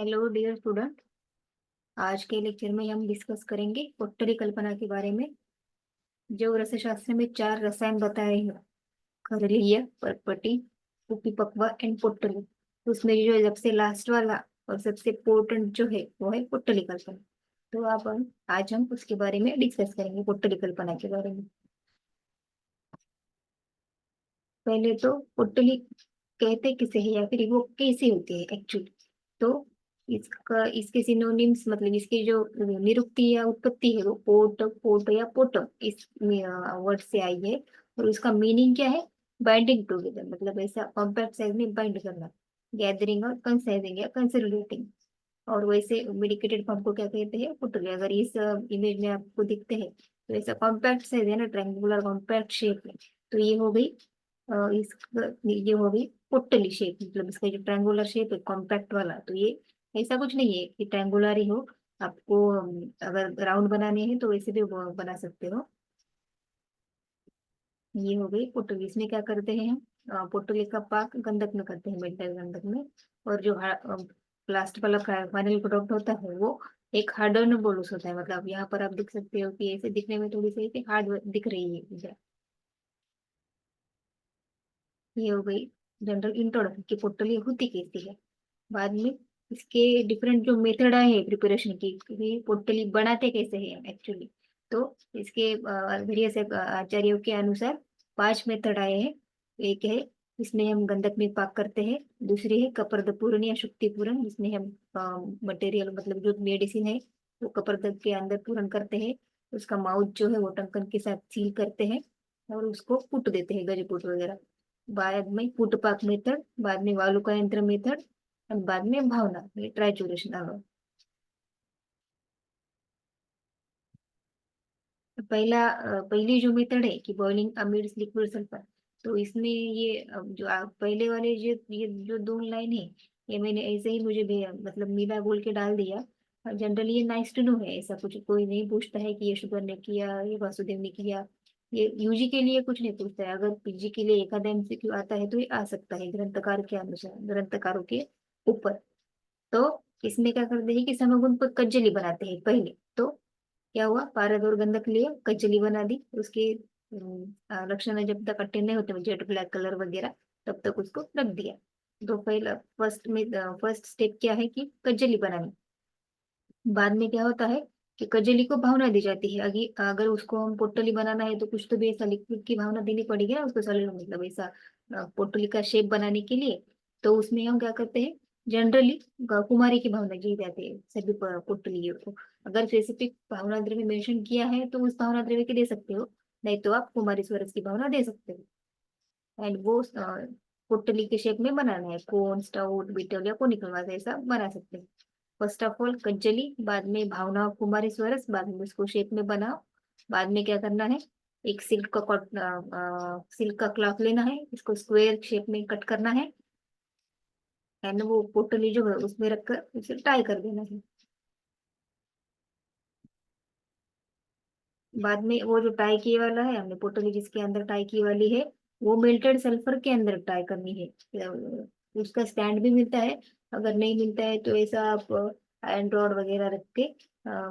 Hello dear student. आज के lecture में हम डिस्कस करेंगे पोट्टली कल्पना के बारे में। जो रसशास्त्र में चार रसायन बताए हैं, खरलीय, पर्पटी, उपीपक्व एंड पोट्टली। उसमें जो सबसे लास्ट वाला और सबसे पोर्टेंट जो है वो है पोट्टली कल्पना। तो आज हम उसके बारे में डिस्कस करेंगे, पोट्टली कल्पना के बारे में। पहले तो पोट्टली कहते किसे है या फिर वो कैसे होती है एक्चुअली। तो इसका इसके सिनोनिम्स मतलब इसकी जो निरुक्ति या उत्पत्ति है वो पोट या पोटम इस वर्ड से आई है। और उसका मीनिंग क्या है? बाइंडिंग टुगेदर, मतलब ऐसा कॉम्पैक्ट साइज में बाइंड करना, गैदरिंग और कंसाइजिंग या कंसोलिडेटिंग। और वैसे मेडिकेटेड फॉर्म को क्या कहते हैं? पोटली। अगर इस इमेज में आपको दिखते हैं तो ऐसा कॉम्पैक्ट साइज है ना, ट्रायंगुलर कॉम्पैक्ट शेप में। तो ये हो गई इस ये हो गई पोटली शेप, मतलब इसका जो ट्रायंगुलर शेप है कॉम्पैक्ट वाला। तो ये ऐसा कुछ नहीं है कि ट्रायंगुलर ही हो। आपको अगर राउंड बनाने हैं तो वैसे भी वो बना सकते हो। ये हो गई पोटली। इसमें क्या करते हैं हम? पोटली का पाक गंधक में करते हैं, मेटल गंधक में। और जो लास्ट वाला फाइनल प्रोडक्ट होता है वो एक हार्डन बोलूस होता है। मतलब यहाँ पर आप देख सकते हो कि ऐसे दिखने में थोड़ी सी हार्ड दिख रही है। ये हो गई जनरल इंट्रोडक्शन की पोटली होती कैसी है। बाद में इसके डिफरेंट जो मेथड है प्रिपरेशन की कि पोटली बनाते कैसे हैं एक्चुअली। तो इसके वेरियस आचार्यों के अनुसार पांच मेथड आए हैं। एक है इसमें हम गंधक में पाक करते हैं। दूसरी है कपर्द पूरण या शुक्ति पूरण, जिसमें हम मटेरियल मतलब जो मेडिसिन है वो कपर्दक के अंदर पूरण करते हैं। उसका माउथ जो है वो टंकन के साथ सील करते हैं और उसको पुट देते हैं, गजपुट वगैरह। बाद में पुटपाक मेथड, बाद में वालुका यंत्र मेथड और बाद में भावना, ये ट्राइचूरेशन आ गया। पहली जो मेथड है कि बॉइलिंग अमिड्स लिक्विड सल्फर। तो इसमें ये जो पहले वाले ये जो दो लाइन है, ये मैंने ऐसे ही मतलब मीला बोल के डाल दिया। जनरली ये नाइस टू नो है, ऐसा कुछ कोई नहीं पूछता है कि ये शुगर ने किया, ये वासुदेव ने किया। ये यूजी के लिए कुछ नहीं पूछता है। अगर पीजी के लिए एक आधा एमसीक्यू आता है तो ये आ सकता है ग्रंथकार के अनुसार, ग्रंथकारों के ऊपर। तो इसमें क्या करते हैं कि समगुण पर कज्जली बनाते हैं पहले। तो क्या हुआ, पारद और गंधक लिए कजली बना दी। उसके लक्षण जब तक अट्टे नहीं होते, जेट ब्लैक कलर वगैरह, तब तक उसको रख दिया। तो पहला फर्स्ट स्टेप क्या है कि कजली बनानी। बाद में क्या होता है कि कजली को भावना दी जाती है। अगर उसको हम पोटली बनाना है तो कुछ तो भी ऐसा लिक्विड की भावना देनी पड़ेगी ना उसको, सॉलिड मतलब ऐसा पोटली का शेप बनाने के लिए। तो उसमें हम क्या करते हैं, जनरली कुमारी की भावना दी जाती है सभी पोटलियों को। अगर स्पेसिफिक भावना द्रव्य मेंशन किया है तो उस भावना द्रव्य की दे सकते हो, नहीं तो आप कुमारी स्वरस की भावना दे सकते हो। एंड वो पोटली के शेप में बनाना है, कोन, स्टाउट, बीटल या कोनिकल वाला ऐसा बना सकते हैं। फर्स्ट ऑफ ऑल कज्जली, बाद में भावना कुमारी स्वरस, बाद में उसको शेप में बनाओ। बाद में क्या करना है, एक सिल्क का क्लॉथ लेना है, इसको स्क्वायर शेप में कट करना है। एंड वो पोटली जो है उसमें रखकर उसे टाई कर देना है। बाद में वो जो टाई की वाला है हमने पोटली जिसके अंदर टाई की वाली है, वो मेल्टेड सल्फर के अंदर टाई करनी है। उसका स्टैंड भी मिलता है। अगर नहीं मिलता है तो ऐसा आप आयरन रॉड वगैरह रख के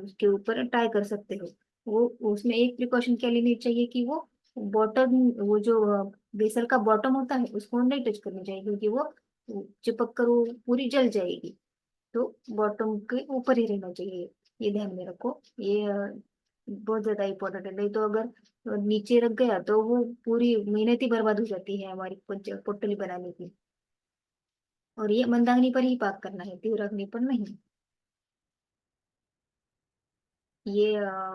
उसके ऊपर टाई कर सकते हो। वो उसमें एक प्रिकॉशन क्या लेनी चाहिए कि वो बॉटम, वो जो बेसल का बॉटम होता है उसको नहीं टच करनी चाहिए, क्योंकि वो चिपक कर वो पूरी जल जाएगी। तो बॉटम के ऊपर ही रहना चाहिए, ये ध्यान में रखो। ये बहुत ज्यादा इम्पोर्टेंट है। नहीं तो अगर नीचे रख गया तो वो पूरी मेहनत ही बर्बाद हो जाती है हमारी पोटली बनाने की। और ये मंदाग्नि पर ही पाक करना है, तीव्र अग्नि पर नहीं। ये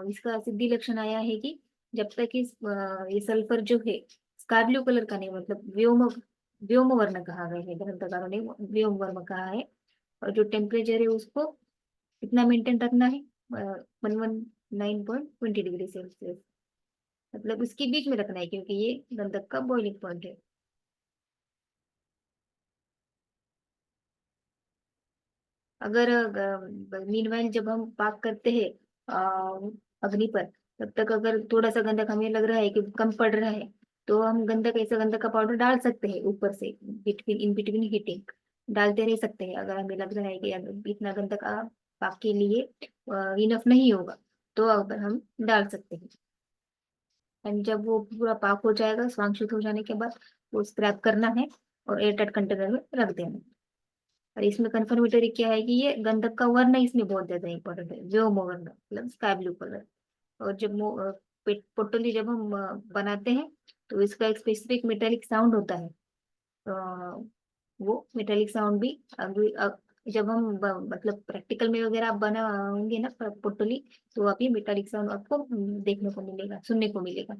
इसका सिद्धि लक्षण आया है कि जब तक ये सल्फर जो है स्काई ब्लू कलर का नहीं, मतलब व्योम वर्ण कहा गया है ग्रंथकारों ने, व्योम वर्ण कहा है। और जो टेम्परेचर है उसको कितना मेंटेन रखना है, 119.20 डिग्री सेल्सियस, मतलब उसके बीच में रखना है क्योंकि ये गंधक का बॉइलिंग पॉइंट है। अगर मीनवाइल जब हम पाक करते हैं अग्नि पर, तब तक अगर थोड़ा सा गंधक हमें लग रहा है कि कम पड़ रहा है, तो हम गंधक, ऐसा गंधक का पाउडर डाल सकते हैं ऊपर से, बिटवीन इन बिटवीन हीटिंग। डालते रह सकते हैं। अगर हमें लग रहा है कि अब इतना गंधक पाक के लिए इनफ नहीं होगा, तो अगर हम डाल सकते हैं। एंड जब वो पूरा पाक हो जाएगा, स्वांशित हो जाने के बाद वो स्क्रैप करना है और एयरटाइट कंटेनर में रख देना है। और इसमें कंफर्मेटरी क्या है कि ये गंधक का वर्ण इसमें बहुत ज्यादा इंपॉर्टेंट है, व्योम वर्ण मतलब स्काई ब्लू कलर। और जब पोटली जब हम बनाते हैं, तो इसका एक स्पेसिफिक मेटेलिक साउंड होता है। वो मेटेलिक साउंड भी जब हम मतलब प्रैक्टिकल में वगैरह आप बनाओगे ना पोटली, तो आप ये मेटेलिक साउंड आपको देखने को मिलेगा, सुनने को मिलेगा।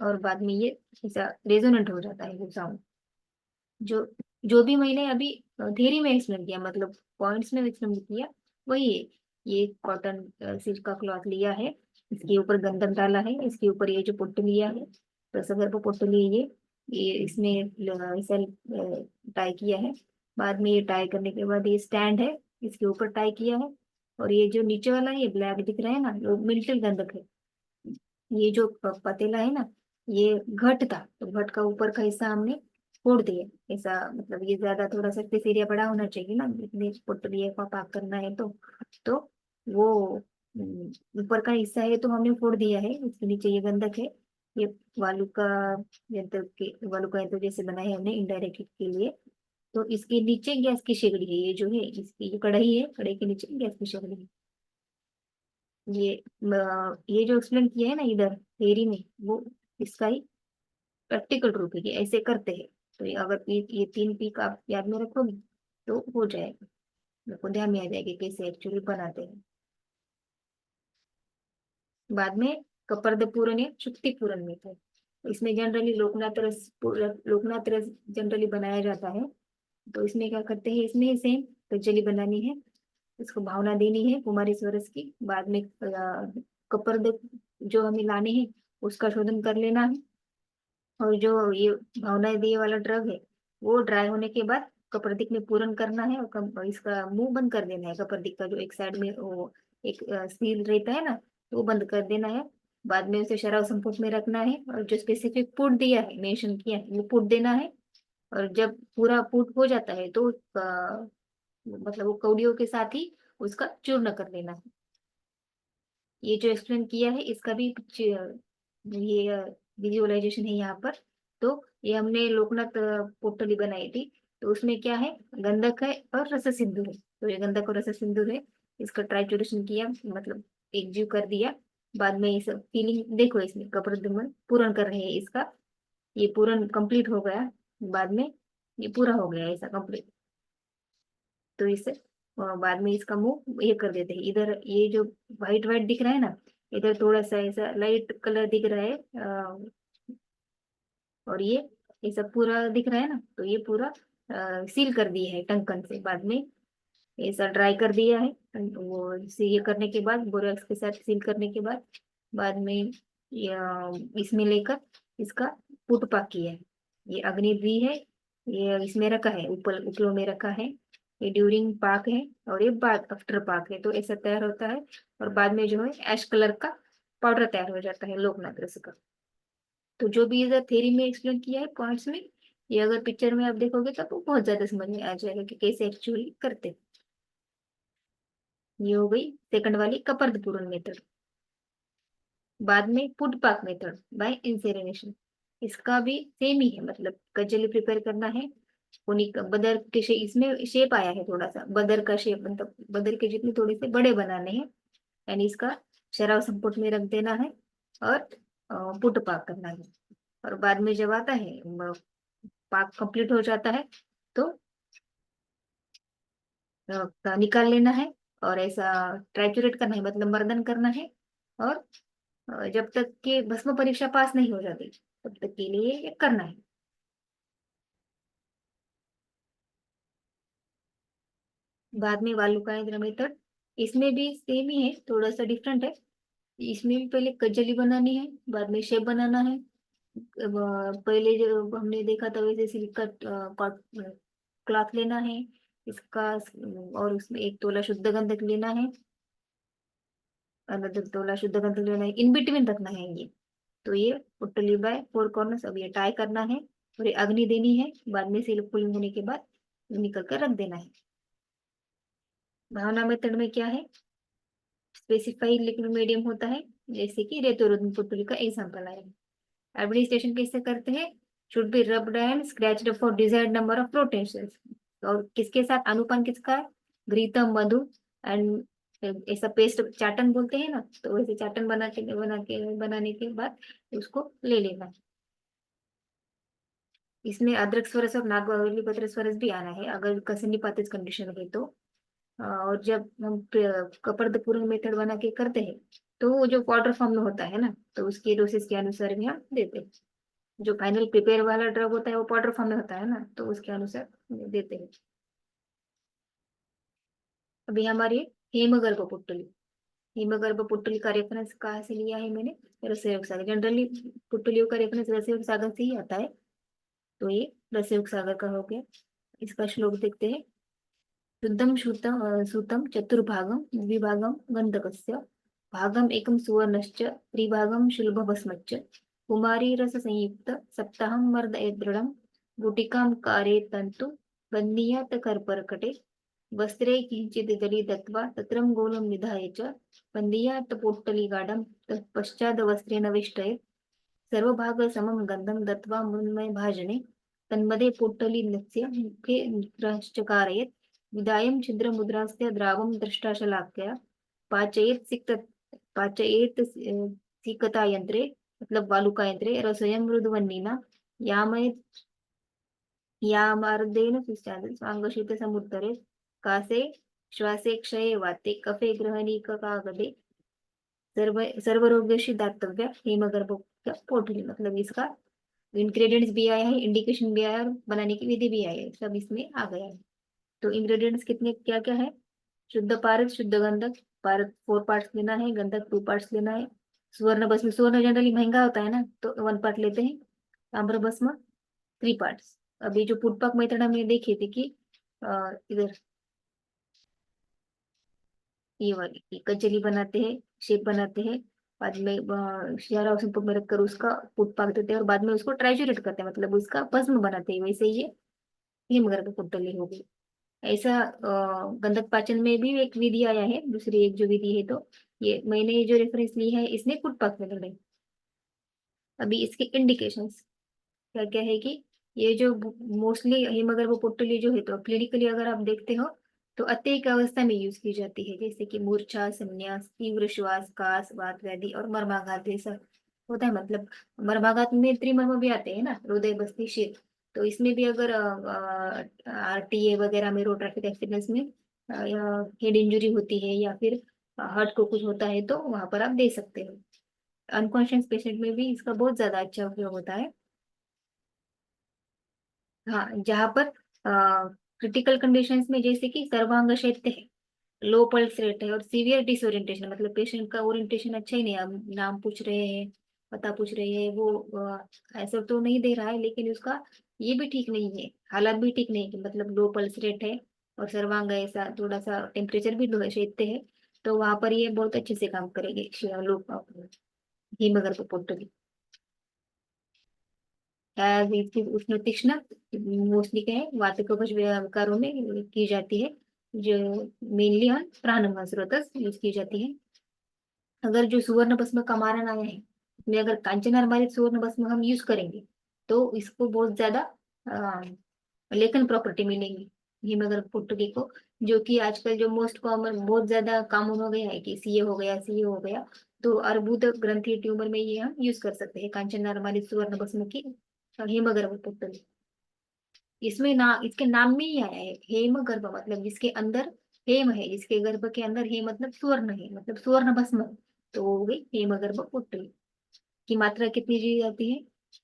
और बाद में ये ऐसा रेजोनेंट हो जाता है वो साउंड। जो जो भी मैंने अभी थ्योरी में एक्सप्लेन किया, मतलब पॉइंट्स में एक्सप्लेन किया, वही है। ये कॉटन सिल्क का क्लॉथ लिया है, इसके ऊपर गंदम डाला है, इसके ऊपर ये जो पुट्ट लिया है, रसगर को पुट्ट लिए ये इसमें ऐसा टाई किया है। बाद में ये टाई करने के बाद ये स्टैंड है, इसके ऊपर टाई किया है। और ये जो नीचे वाला ये ब्लैक दिख रहा है ना, वो मिल्टन गंधक है। ये जो पतीला है ना, ये घट था, तो घट का ऊपर का हिस्सा हमने फोड़ दिया ऐसा। मतलब ये ज्यादा थोड़ा सा स्पेस एरिया बड़ा होना चाहिए ना, इतनी पोटली को पाक करना है तो वो ऊपर का हिस्सा है तो हमने फोड़ दिया है। इसके नीचे ये गंधक है। ये वालू का वालू का यंत्र जैसे बनाया है हमने इनडायरेक्ट के लिए। तो इसके नीचे गैस की शेगड़ी है, ये जो है इसकी जो कढ़ाई है, कढ़ाई के नीचे गैस की शेगड़ी है। ये ये जो एक्सप्लेन किया है ना इधर थ्योरी में, वो इसका ही प्रैक्टिकल रूप है कि ऐसे करते हैं। तो ये अगर ये तीन पीक आप याद में रखोगे तो हो जाएगा, मेरे को ध्यान में आ जाएगा कैसे एक्चुअली बनाते हैं। बाद में कपर्द पूरन या शुक्ति पूरन में थे, इसमें जनरली लोकनाथ रस जनरली बनाया जाता है। तो इसमें क्या करते हैं, इसमें सेम कज्जली बनानी है, इसको भावना देनी है कुमारी स्वरस की। बाद में कपर्द जो हमें लाने हैं उसका शोधन कर लेना है। और जो ये भावना दिए वाला ड्रग है, वो ड्राई होने के बाद कप्रदिक में पूरण करना है। और इसका मुंह बंद कर देना है, कप्रदिक का जो एक साइड में वो एक सील रहता है ना, तो वो बंद कर देना है। बाद में उसे शराब संपुट में रखना है, और जो स्पेसिफिक पुट दिया है, मेंशन किया है, वो पुट देना है। और जब पूरा पुट हो जाता है तो मतलब वो कौड़ियों के साथ ही उसका चूर्ण कर लेना है। ये जो एक्सप्लेन किया है इसका भी ये विजुअलाइजेशन है यहाँ पर। तो ये हमने लोकनाथ पोटली बनाई थी, तो उसमें क्या है, गंधक है और रस सिंधु है। तो ये गंधक और रस सिंधु है, इसका ट्राइचूरेशन किया, मतलब एक जीव कर दिया। बाद में ये सब फीलिंग देखो, इसमें कप्रद्युमन पूर्ण कर रहे हैं इसका, ये पूर्ण कंप्लीट हो गया। बाद में ये पूरा हो गया ऐसा कंप्लीट। तो इसे बाद में इसका मुंह ये कर देते हैं। इधर ये जो व्हाइट व्हाइट दिख रहा है ना, इधर थोड़ा सा ऐसा लाइट कलर दिख रहा है और ये सब पूरा दिख रहा है ना, तो ये पूरा सील कर दिया है टंकन से। बाद में ऐसा ड्राई कर दिया है, वो इसे ये करने के बाद बोरेक्स के साथ सील करने के बाद, बाद में इसमें लेकर इसका पुट पाक किया है। ये अग्नि है, ये इसमें रखा है, ऊपर उपलों में रखा है। ये ड्यूरिंग पाक है और ये बाद आफ्टर पाक है, तो ऐसा तैयार होता है। और बाद में जो है एश कलर का पाउडर तैयार हो जाता है लोकनाथ रस का। तो जो भी इधर थ्योरी में एक्सप्लेन किया है पॉइंट्स में, ये अगर पिक्चर में आप देखोगे तब वो बहुत ज्यादा समझ में आ जाएगा कि कैसे एक्चुअली करते हैं। ये हो गई सेकंड वाली कपर्द पूरण मेथड। बाद में पुड पाक मेथड बाय इंसेरिनेशन, इसका भी सेम ही है, मतलब कजली प्रिपेयर करना है। उन्हीं बदर के इसमें शेप आया है थोड़ा सा बदर का शेप, मतलब बदर के जितने थोड़े से बड़े बनाने हैं। यानी इसका शराब संपुट में रख देना है और पुट पाक करना है। और बाद में जब आता है पाक कंप्लीट हो जाता है, तो निकाल लेना है और ऐसा ट्राइचुरेट करना है, मतलब मर्दन करना है। और जब तक के भस्म परीक्षा पास नहीं हो जाती तब तक के लिए ये करना है। बाद में वालुकायंत्र मेथड, इसमें भी सेम ही है, थोड़ा सा डिफरेंट है। इसमें भी पहले कजली बनानी है, बाद में शेप बनाना है। पहले जो हमने देखा था वैसे सिल्क का क्लॉथ लेना है इसका, और उसमें एक तोला शुद्ध गंधक लेना है, मतलब तोला शुद्ध गंधक लेना है, इन बिटवीन रखना है ये। तो ये पुट्टली बाय फोर कॉर्नर्स, अब ये टाई करना है और ये अग्नि देनी है बाद में सिल्क पुलिंग होने के बाद। निकल कर रख देना है। भावना मेथड में क्या है, स्पेसिफाइड लिक्विड मीडियम होता है, जैसे कि रेतोरुद्र पुतुल का एग्जाम्पल आया। एडमिनिस्ट्रेशन कैसे करते हैं, should be rubbed and scratched for desired number of potential. और किसके साथ अनुपान किसका है, घृतम मधु एंड ऐसा पेस्ट चाटन बोलते हैं ना, तो वैसे चाटन बनाने के बाद उसको ले लेना। इसमें अदरक स्वरस और नागवली पत्र स्वरस भी आना है अगर कसनीपातिस कंडीशन है तो। और जब हम कपर्द पूर्ण मेथड बना के करते हैं तो वो जो पाउडर फॉर्म में होता है ना, तो उसके डोसेस के अनुसार भी हम देते हैं। जो फाइनल प्रिपेयर वाला ड्रग होता है वो पाउडर फॉर्म में होता है ना, तो उसके अनुसार देते हैं। अभी हमारी हेमगर्भ पुट्टली। हेमगर्भ पुट्टली का रेफरेंस कहाँ से लिया है मैंने, रसयोग सागर। जनरली पुट्टलियों का रेफरेंस रसयोग सागर से ही आता है, तो ये रसयोग सागर का हो गया। इसका श्लोक देखते हैं। शुद्धम शुद्धम सुतम चतुर्भागम द्विभागम गंधकस्य भागम एकम सुवर्णश्च त्रिभागम शुल्भभस्मच्च कुमारी रस संयुक्त सप्ताहं मर्द दृढ़म गुटिकां कारे तंतु बन्नीयात कर्परकटे वस्त्रे किंचित् दली दत्वा तत्रं गोलं निधाय च बन्नीयात पोट्टलीगाढं तत्पश्चाद् वस्त्रेण वेष्टयेत् सर्वभाग समं गन्धं दत्वा मृण्मय भाजने तन्मध्ये पोट्टलीनस्य मुखे निद्राश्च कारयेत् विदायं छिद्रमुद्रास्य द्रावं दृष्टाशलाक्य पाचयेत् सिक्त पाचयेत् सिकता यंत्रे मतलब वालुका यंत्रे रसोयं मृदुवन्निना यामयेत् यामार्देन स्वांगशीत समुत्तरे कासे श्वासे क्षये वाते कफे ग्रहणीकागदे सर्व सर्वरोग्यशी दातव्य हेमगर्भ पोटली। मतलब इसका इंग्रेडिएंट्स भी आया है, इंडिकेशन भी आया है और बनाने की विधि भी आई है, सब इसमें आ गया है। तो इंग्रेडिएंट्स कितने क्या क्या है, शुद्ध पारद शुद्ध गंधक, पारद 4 पार्ट्स लेना है, गंधक 2 पार्ट्स लेना है। स्वर्ण भस्म, स्वर्ण जनरली महंगा होता है ना, तो 1 पार्ट लेते हैं। ताम्र भस्म 3 पार्ट्स। अभी जो पुटपाक मेथड हमने देखी थी कि इधर ये वाली ये कचली बनाते हैं, शेप बनाते हैं, बाद में शियारा और संपर्क में रखकर उसका पुटपाक देते हैं और बाद में उसको ट्राइचुरेट करते हैं, मतलब उसका भस्म बनाते हैं। वैसे ही ये हिमगर पुट्टली हो गई। ऐसा गंधक पाचन में भी एक विधि आया है, दूसरी एक जो विधि है, तो ये मैंने जो रेफरेंस ली है इसने पुटपाक में है। अभी इसके इंडिकेशंस क्या क्या है कि ये जो मोस्टली हिमगर्भ पुट्टली जो है, तो क्लिनिकली अगर आप देखते हो तो अत्ययिक अवस्था में यूज की जाती है, जैसे कि मूर्छा, संन्यास, तीव्र श्वास, कास, वात व्याधि और मर्माघात ऐसा होता है। मतलब मर्माघात में त्रिमर्म भी आते हैं ना, हृदय बस्ती शीत। तो इसमें भी अगर आरटीए वगैरह में, रोड ट्रैफिक एक्सीडेंट्स में हेड इंजरी होती है या फिर हार्ट को कुछ होता है, तो वहां पर आप दे सकते हो। अनकॉन्शियस पेशेंट में भी इसका बहुत ज्यादा अच्छा उपयोग होता है। हाँ, जहाँ पर क्रिटिकल कंडीशंस में, जैसे कि सर्वांग क्षेत्र है, लो पल्स रेट है और सीवियर डिसोरिएंटेशन, मतलब पेशेंट का ओरिएंटेशन अच्छा ही नहीं है, अब नाम पूछ रहे हैं, पता पूछ रहे हैं, वो ऐसा तो नहीं दे रहा है, लेकिन उसका ये भी ठीक नहीं है, हालत भी ठीक नहीं है कि मतलब लो पल्स रेट है और सर्वांग ऐसा थोड़ा सा टेम्परेचर भी लो क्षेत्र है, तो वहां पर ये बहुत अच्छे से काम करेंगे लोग हिमगर पोर्टल। इसकी उष्ण तीक्ष्ण मोस्टली क्या है, वातकोपज विकारों में की जाती है, जो मेनली हम प्राणवायु स्रोत यूज की जाती है। अगर जो सुवर्ण भस्म का मारन आया है में अगर कांचन आधारित सुवर्ण भस्म हम यूज करेंगे तो इसको बहुत ज्यादा लेखन प्रॉपर्टी मिलेगी हिमगर पुट्टगी को, जो कि आजकल जो मोस्ट कॉमन बहुत ज्यादा कॉमन हो गया है कि सीए हो गया, सीए हो गया। तो अर्बुद ग्रंथि ट्यूमर में ये हम यूज कर सकते हैं कांचन आधारित सुवर्ण भस्म की हिमगर पुट्टगी। इसमें ना इसके नाम में ही आया है हेम गर्भ, मतलब जिसके अंदर हेम है, जिसके गर्भ के अंदर हे मतलब स्वर्ण है, मतलब स्वर्ण भस्म, तो वो हो गई हेम गर्भ पुत्री। की मात्रा कितनी दी जाती है,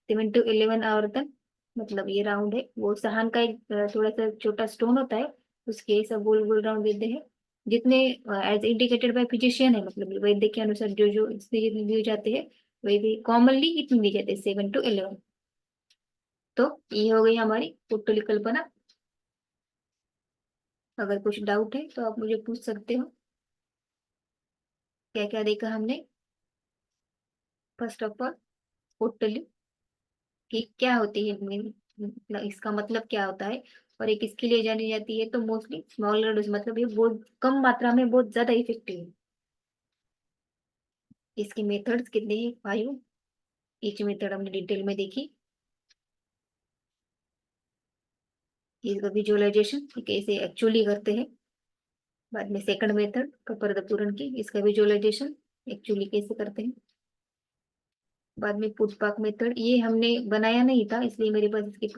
7 to 11 आवर्तन। मतलब ये राउंड है, वो सहन का एक थोड़ा सा छोटा स्टोन होता है, उसके ऐसा गोल गोल राउंड देते हैं। जितने एज इंडिकेटेड बाय फिजिशियन है, मतलब वैद्य के अनुसार जो जो इसमें जितनी दी जाते हैं वही कॉमनली इतनी दी जाती है, 7 to 11। तो ये हो गई हमारी पुट्टली कल्पना। अगर कुछ डाउट है तो आप मुझे पूछ सकते हो। क्या क्या देखा हमने, फर्स्ट ऑफ ऑल पोर्टली की क्या होती है, मतलब इसका मतलब क्या होता है, और एक इसके लिए जानी जाती है, तो मोस्टली स्मॉलर डोज, मतलब ये बहुत कम मात्रा में बहुत ज्यादा इफेक्टिव है। इसके मेथड्स कितने हैं? 5। ईच मेथड हमने डिटेल में देखी। इसका विजुअलाइजेशन कैसे एक्चुअली करते हैं। बाद में सेकंड मेथड कपर द पूरन की, इसका विजुअलाइजेशन एक्चुअली कैसे करते हैं। बाद में पुट पाक मेथड, ये हमने बनाया नहीं था इसलिए मेरे पास इसके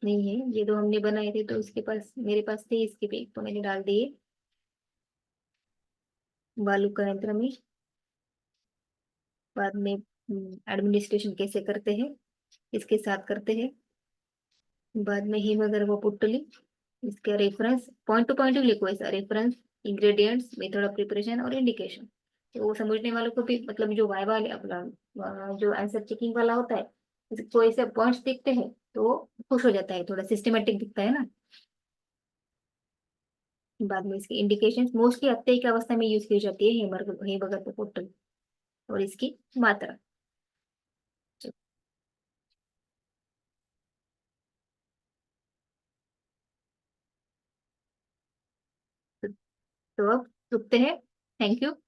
नहीं है, ये तो हमने बनाए थे तो इसके पास मेरे पास थे इसके पे, तो मैंने डाल दिए। बालू का यंत्र में। बाद में एडमिनिस्ट्रेशन कैसे करते हैं, इसके साथ करते हैं। बाद में हिमगर पुट्टली, इसका रेफरेंस पॉइंट टू पॉइंट लिखो, ऐसा reference, ingredients, method of preparation और इंडिकेशन। तो वो समझने वालों को भी, मतलब जो वाइवा अपना जो आंसर चेकिंग वाला होता है, इसको ऐसे पॉइंट्स दिखते हैं तो खुश हो जाता है, थोड़ा सिस्टमेटिक दिखता है ना। बाद में इसकी इंडिकेशंस मोस्टली हत्या की अवस्था में यूज की जाती है हेमगर पोर्टल। और इसकी मात्रा। तो अब रुकते हैं। Thank you.